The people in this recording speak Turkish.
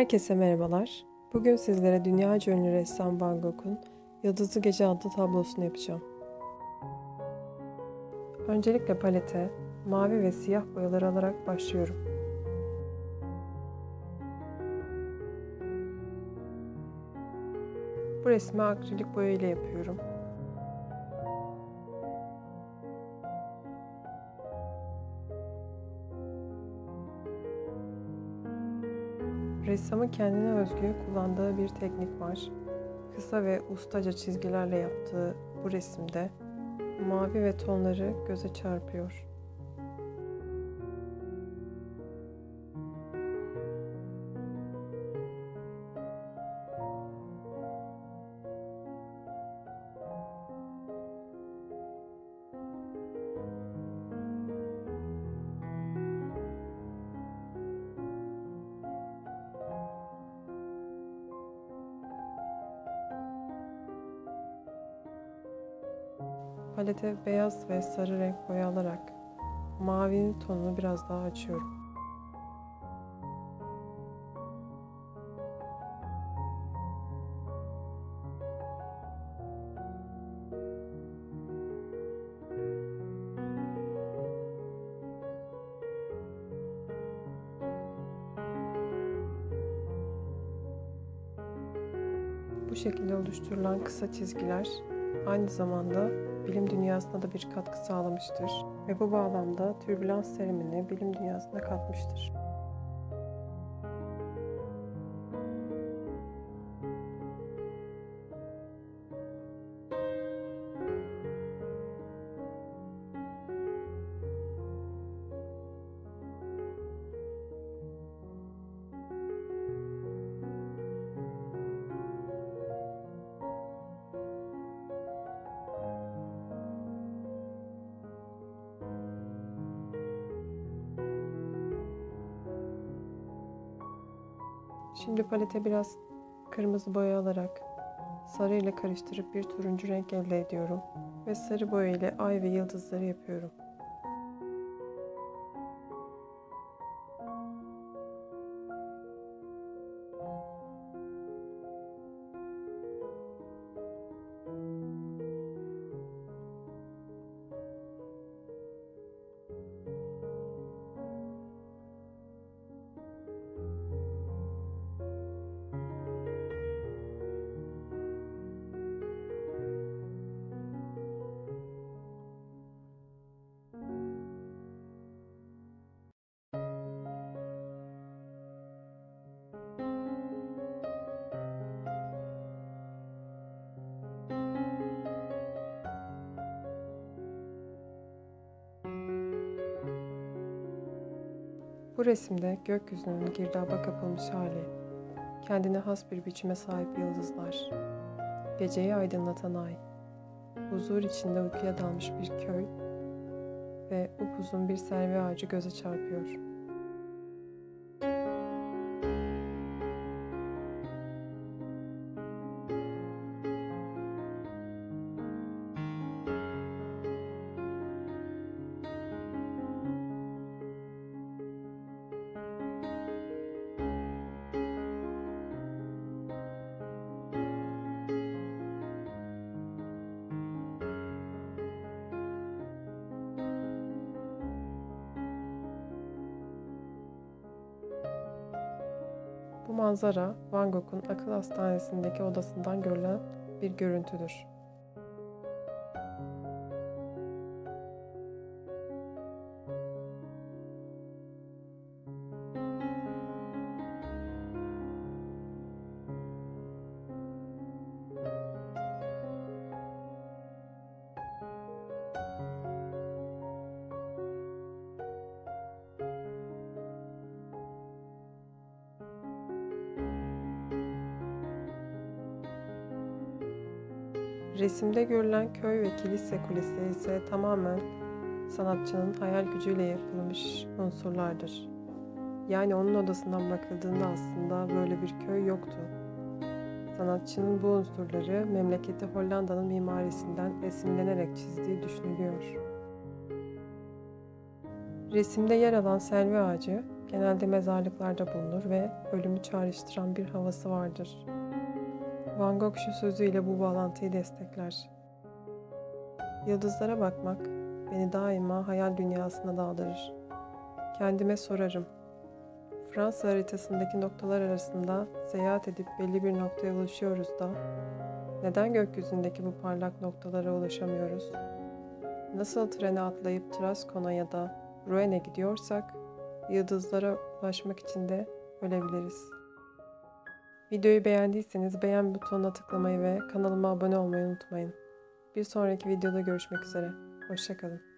Herkese merhabalar. Bugün sizlere dünyaca ünlü ressam Van Gogh'un Yıldızlı Gece adlı tablosunu yapacağım. Öncelikle palete mavi ve siyah boyalar alarak başlıyorum. Bu resmi akrilik boya ile yapıyorum. Ressamın kendine özgü kullandığı bir teknik var. Kısa ve ustaca çizgilerle yaptığı bu resimde mavi ve tonları göze çarpıyor. Palete beyaz ve sarı renk boya alarak mavinin tonunu biraz daha açıyorum. Bu şekilde oluşturulan kısa çizgiler aynı zamanda bilim dünyasına da bir katkı sağlamıştır ve bu bağlamda türbülans terimini bilim dünyasına katmıştır. Şimdi palete biraz kırmızı boya alarak sarı ile karıştırıp bir turuncu renk elde ediyorum ve sarı boya ile ay ve yıldızları yapıyorum. Bu resimde gökyüzünün girdaba kapılmış hali, kendine has bir biçime sahip yıldızlar, geceyi aydınlatan ay, huzur içinde uykuya dalmış bir köy ve upuzun bir selvi ağacı göze çarpıyor. Bu manzara Van Gogh'un akıl hastanesindeki odasından görülen bir görüntüdür. Resimde görülen köy ve kilise kulesi ise tamamen sanatçının hayal gücüyle yapılmış unsurlardır. Yani onun odasından bakıldığında aslında böyle bir köy yoktu. Sanatçının bu unsurları memleketi Hollanda'nın mimarisinden esinlenerek çizdiği düşünülüyor. Resimde yer alan selvi ağacı, genelde mezarlıklarda bulunur ve ölümü çağrıştıran bir havası vardır. Van Gogh şu sözüyle bu bağlantıyı destekler. Yıldızlara bakmak beni daima hayal dünyasına daldırır. Kendime sorarım. Fransa haritasındaki noktalar arasında seyahat edip belli bir noktaya ulaşıyoruz da neden gökyüzündeki bu parlak noktalara ulaşamıyoruz? Nasıl trene atlayıp Trascon'a ya da Rouen'e gidiyorsak yıldızlara ulaşmak için de ölebiliriz. Videoyu beğendiyseniz beğen butonuna tıklamayı ve kanalıma abone olmayı unutmayın. Bir sonraki videoda görüşmek üzere. Hoşça kalın.